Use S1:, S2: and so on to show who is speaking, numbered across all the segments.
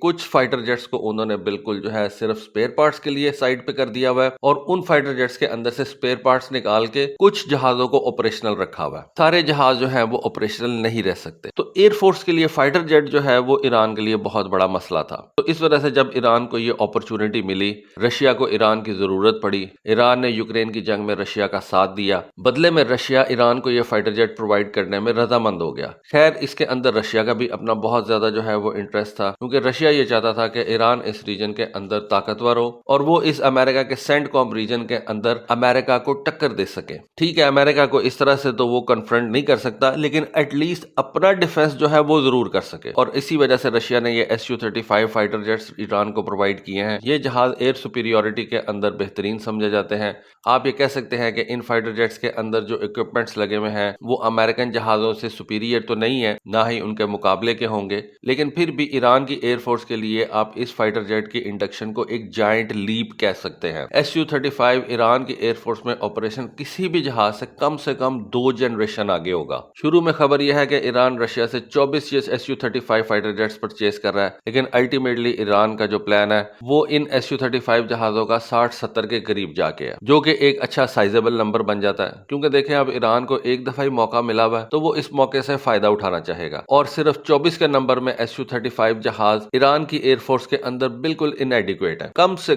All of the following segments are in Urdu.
S1: کچھ فائٹر جیٹس کو انہوں نے بالکل جو ہے صرف سپیئر پارٹس کے لیے سائٹ پہ کر دیا ہوا ہے اور ان فائٹر جیٹس کے اندر سے سپیئر پارٹس نکال کے کچھ جہازوں کو آپریشنل رکھا ہوا ہے. سارے جہاز جو ہیں وہ آپریشنل نہیں رہ سکتے. تو ایئر فورس کے لیے فائٹر جیٹ جو ہے وہ ایران کے لیے بہت بڑا مسئلہ تھا. تو اس وجہ سے جب ایران کو یہ اپرچونٹی ملی، رشیا کو ایران کی ضرورت پڑی، ایران نے یوکرین کی جنگ میں رشیا کا ساتھ دیا، بدلے میں رشیا ایران کو یہ فائٹر جیٹ پرووائڈ کرنے میں رضامند ہو گیا. خیر اس کے اندر رشیا کا بھی اپنا بہت زیادہ جو ہے وہ انٹرسٹ تھا، کیونکہ رشیا یہ چاہتا تھا کہ ایران اس ریجن کے اندر طاقتور ہو اور وہ اس امریکہ کے سینٹ کام ریجن کے اندر امریکہ کو ٹکر دے سکے. ٹھیک ہے امریکہ کو اس طرح سے تو وہ کنفرنٹ نہیں کر سکتا، لیکن ایٹ لیسٹ اپنا ڈیفنس جو ہے وہ ضرور کر سکے. اور اسی وجہ سے رشیا نے یہ Su-35 فائٹر جیٹس ایران کو پرووائڈ کیے ہیں. یہ جہاز ایئر سپیریورٹی کے اندر بہترین سمجھے جاتے ہیں. آپ یہ کہہ سکتے ہیں کہ ان فائٹر جیٹس کے اندر جو اکوپمنٹس لگے ہوئے ہیں وہ امریکن جہازوں سے سپیریئر تو نہیں ہے، نہ ہی ان کے مقابلے کے ہوں گے، لیکن پھر بھی ایران کی ایئر فورس کے لیے آپ اس فائٹر جیٹ کی انڈکشن کو ایک جائنٹ لیپ کہہ سکتے ہیں. Su-35 ایران کی ایئر فورس میں آپریشن کسی بھی جہاز سے کم 2 جنریشن آگے ہوگا. شروع میں خبر یہ ہے کہ ایران رشیا سے 24 Su-35 فائٹر جیٹس پرچیز کر رہا ہے، لیکن الٹیمیٹلی ایران کا جو پلان ہے وہ ان Su-35 جہازوں کا 60-70 کے قریب جا کے ہے، جو کہ ایک اچھا سائزیبل نمبر بن جاتا ہے. کیونکہ دیکھیں اب ایران کو ایک دفعہ ہی موقع ملا ہوا ہے تو وہ اس موقع سے فائدہ اٹھانا چاہے گا. اور صرف 24 کے نمبر میں Su-35 جہاز ایران کی ایئر فورس کے اندر بالکل انیڈیکویٹ ہے. کم سے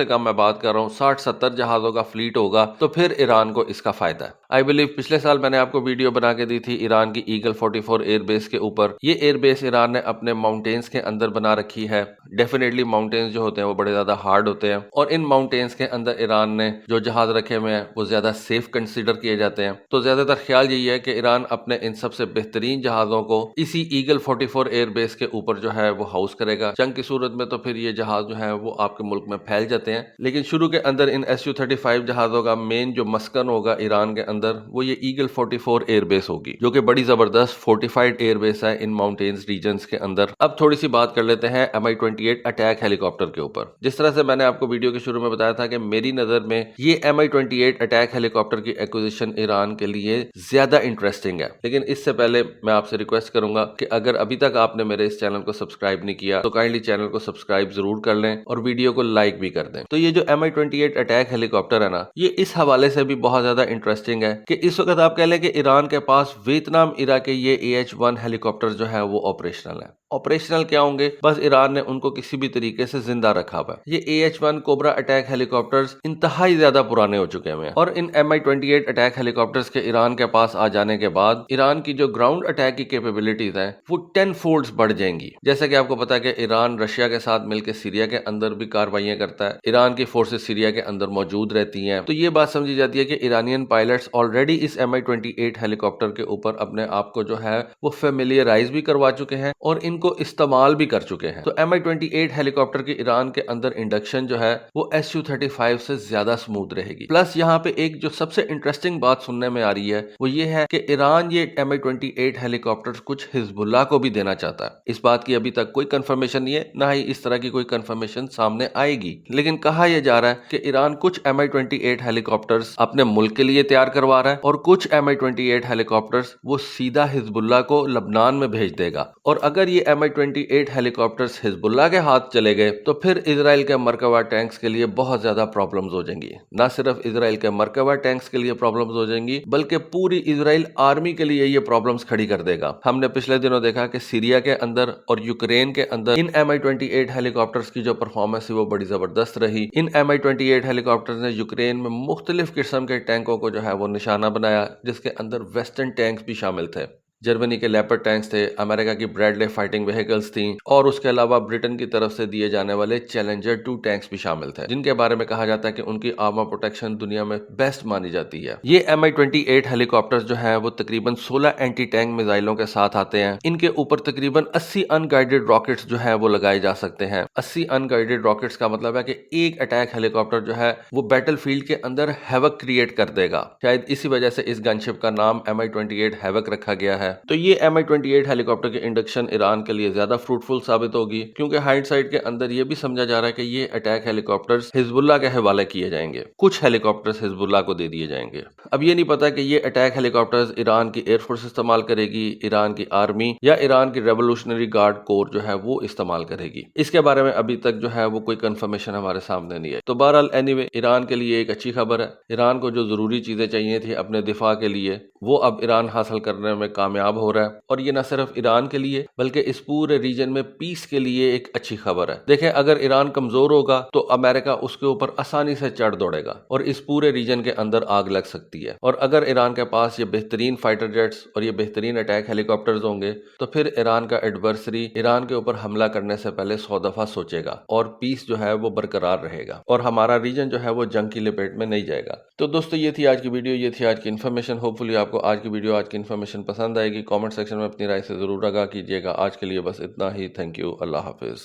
S1: کم میں بات کر رہا ہوں 60-70 جہازوں کا فلیٹ ہوگا تو پھر ایران کو اس کا فائدہ ہے. آئی بلیو پچھلے سال میں نے آپ کو ویڈیو بنا کے دی تھی ایران کی ایگل 44 ایئر بیس کے اوپر. یہ ایئر بیس ایران نے اپنے ماؤنٹینز کے اندر بنا رکھی ہے. ڈیفینیٹلی ماؤنٹینز جو ہوتے ہیں وہ بڑے زیادہ ہارڈ ہوتے ہیں اور ان ماؤنٹینز کے اندر ایران نے جو جہاز رکھے ہوئے ہیں وہ زیادہ سیف کنسیڈر کیے جاتے ہیں. تو زیادہ تر خیال یہی ہے کہ ایران اپنے ان سب سے بہترین جہازوں کو اسی ایگل 44 ایئر بیس کے اوپر جو ہے وہ ہاؤس کرے گا. جنگ کی صورت میں تو پھر یہ جہاز جو ہے وہ آپ کے ملک میں پھیل جاتے ہیں، لیکن شروع کے اندر ان Su-35 جہازوں کا مین جو مسکن ہوگا ایران کے اندر وہ یہ ایگل 44 ایئر بیس ہوگی، جو کہ بڑی زبردست فورٹیفائڈ ایئر بیس ہے ان ماؤنٹینز ریجنز کے اندر. اب تھوڑی سی بات کر لیتے ہیں Mi-28 اٹیک ہیلی کاپٹر کے اوپر. جس طرح سے میں نے آپ کو ویڈیو کے شروع میں بتایا تھا کہ میری نظر میں یہ Mi-28 اٹیک ہیلی کاپٹر کی ایکوزیشن ایران کے لیے زیادہ انٹرسٹنگ ہے. لیکن اس سے پہلے میں آپ سے ریکویسٹ کروں گا کہ اگر ابھی تک آپ نے میرے اس چینل کو سبسکرائب نہیں کیا تو کائنڈلی چینل کو سبسکرائب ضرور کر لیں اور ویڈیو کو لائک بھی کر دیں. تو یہ جو Mi-28 اٹیک ہیلی کاپٹر ہے نا، یہ اس حوالے سے بھی بہت زیادہ انٹرسٹنگ ہے کہ اس وقت آپ کہہ لیں کہ ایران کے پاس ویتنام ایرا کے یہ AH-1 ہیلی کاپٹر جو ہے وہ آپریشنل ہے. آپریشنل کیا ہوں گے؟ بس ایران نے ان کو کسی بھی طریقے سے زندہ رکھا ہوا ہے. یہ AH-1 کوبرا اٹیک ہیلی کاپٹرز انتہائی زیادہ پرانے ہو چکے ہیں اور ان Mi-28 اٹیک ہیلی کاپٹرز کے ایران کے پاس آ جانے کے بعد ایران کی جو گراؤنڈ اٹیک کی کیپیبلٹیز ہیں وہ 10 فولڈز بڑھ جائیں گی. جیسے کہ آپ کو پتا ہے کہ ایران رشیا کے ساتھ مل کے سیریا کے اندر بھی کاروائیاں کرتا ہے، ایران کی فورسز سیریا کے اندر موجود رہتی ہیں. تو یہ بات سمجھی جاتی ہے کہ ایرانین پائلٹس آلریڈی اس Mi-28 ہیلی کاپٹر کے اوپر اپنے آپ کو جو ہے وہ فیملیئرائز بھی کروا چکے ہیں اور ان کو استعمال بھی کر چکے ہیں. تو Mi-28 ہیلی کاپٹر کی ایران کے اندر انڈکشن جو ہے وہ Su-35 سے زیادہ سموتھ رہے گی. پلس یہاں پہ ایک جو سب سے انٹرسٹنگ بات سننے میں آ رہی ہے وہ یہ ہے کہ ایران یہ Mi-28 ہیلی کاپٹر کچھ حزب اللہ کو بھی دینا چاہتا ہے. اس بات کی ابھی تک کوئی کنفرمیشن نہیں ہے، نہ ہی اس طرح کی کوئی کنفرمیشن سامنے آئے گی، لیکن کہا یہ جا رہا ہے کہ ایران کچھ Mi-28 ہیلی کاپٹرز اپنے ملک کے لیے تیار کروا رہا ہے اور کچھ Mi-28 ہیلی کاپٹرز وہ سیدھا حزب اللہ کو لبنان میں بھیج دے گا. اور اگر یہ Mi-28 ہیلی کاپٹرز حزب اللہ کے ہاتھ چلے گئے تو پھر اسرائیل کے مرکبہ ٹینکس کے لیے بہت زیادہ پرابلمز ہو جائیں گی. نہ صرف اسرائیل کے مرکبہ ٹینکس کے لیے پرابلمز ہو جائیں گی بلکہ پوری اسرائیل آرمی کے لیے یہ پرابلمز کھڑی کر دے گا. ہم نے پچھلے دنوں دیکھا کہ سیریا کے اندر اور یوکرین کے اندر ان Mi-28 ہیلی کاپٹرز کی جو پرفارمنس ہے وہ بڑی زبردست رہی. ان Mi-28 ہیلی کاپٹرز نے یوکرین میں مختلف قسم کے ٹینکوں کو جو ہے وہ نشانہ بنایا، جس کے اندر ویسٹرن ٹینکس بھی شامل تھے. جرمنی کے لیپرڈ ٹینکس تھے، امریکہ کی بریڈلے فائٹنگ وہیکلز تھیں اور اس کے علاوہ برٹن کی طرف سے دیے جانے والے چیلنجر 2 ٹینکس بھی شامل تھے، جن کے بارے میں کہا جاتا ہے کہ ان کی آرمر پروٹیکشن دنیا میں بیسٹ مانی جاتی ہے. یہ Mi-28 ہیلی کاپٹرز جو ہیں وہ تقریباً 16 اینٹی ٹینک میزائلوں کے ساتھ آتے ہیں. ان کے اوپر تقریباً 80 ان گائیڈڈ راکٹس جو ہیں وہ لگائے جا سکتے ہیں. 80 ان گائیڈڈ راکٹس کا مطلب ہے کہ ایک اٹیک ہیلی کاپٹر جو ہے وہ بیٹل فیلڈ کے اندر ہیوک کریٹ کر دے گا. شاید اسی وجہ سے اس گن شپ کا نام Mi-28 ہیوک رکھا گیا ہے. ہے تو یہ MI-28 ہیلی کاپٹر کی انڈکشن ایران کے لیے زیادہ فروٹفل ثابت ہوگی، کیونکہ ہائنڈ سائٹ کے اندر یہ بھی سمجھا جا رہا ہے کہ یہ اٹیک ہیلی کاپٹرز حزب اللہ کے حوالے کیے جائیں گے، کچھ ہیلی کاپٹرز حزب اللہ کو دے دیے جائیں گے۔ اب یہ نہیں پتا کہ یہ اٹیک ہیلی کاپٹرز ایران کی ایئر فورس استعمال کرے گی، ایران کی آرمی یا ایران کی ریولوشنری گارڈ کور جو ہے وہ استعمال کرے گی، اس کے بارے میں ابھی تک جو ہے وہ کوئی کنفرمیشن ہمارے سامنے نہیں ہے۔ تو بہرحال اینی وے ایران کے لیے ایک اچھی خبر ہے، ایران کو جو ضروری چیزیں چاہیے تھی اپنے دفاع کے لیے وہ اب ایران حاصل کرنے میں کامیاب ہو رہا ہے، اور یہ نہ صرف ایران کے لیے بلکہ اس پورے ریجن میں پیس کے لیے ایک اچھی خبر ہے۔ دیکھیں اگر ایران کمزور ہوگا تو امریکہ اس کے اوپر آسانی سے چڑھ دوڑے گا اور اس پورے ریجن کے اندر آگ لگ سکتی ہے، اور اگر ایران کے پاس یہ بہترین فائٹر جیٹس اور یہ بہترین اٹیک ہیلی کاپٹرز ہوں گے تو پھر ایران کا ایڈورسری ایران کے اوپر حملہ کرنے سے پہلے 100 دفعہ سوچے گا، اور پیس جو ہے وہ برقرار رہے گا، اور ہمارا ریجن جو ہے وہ جنگ کی لپیٹ میں نہیں جائے گا۔ تو دوستو یہ تھی آج کی ویڈیو، یہ تھی آج کی انفارمیشن۔ ہوپ فلی آپ کو آج کی ویڈیو، آج کی انفارمیشن پسند آئے گی۔ کامنٹ سیکشن میں اپنی رائے سے ضرور آگاہ کیجیے گا۔ آج کے لیے بس اتنا ہی، تھینک یو، اللہ حافظ۔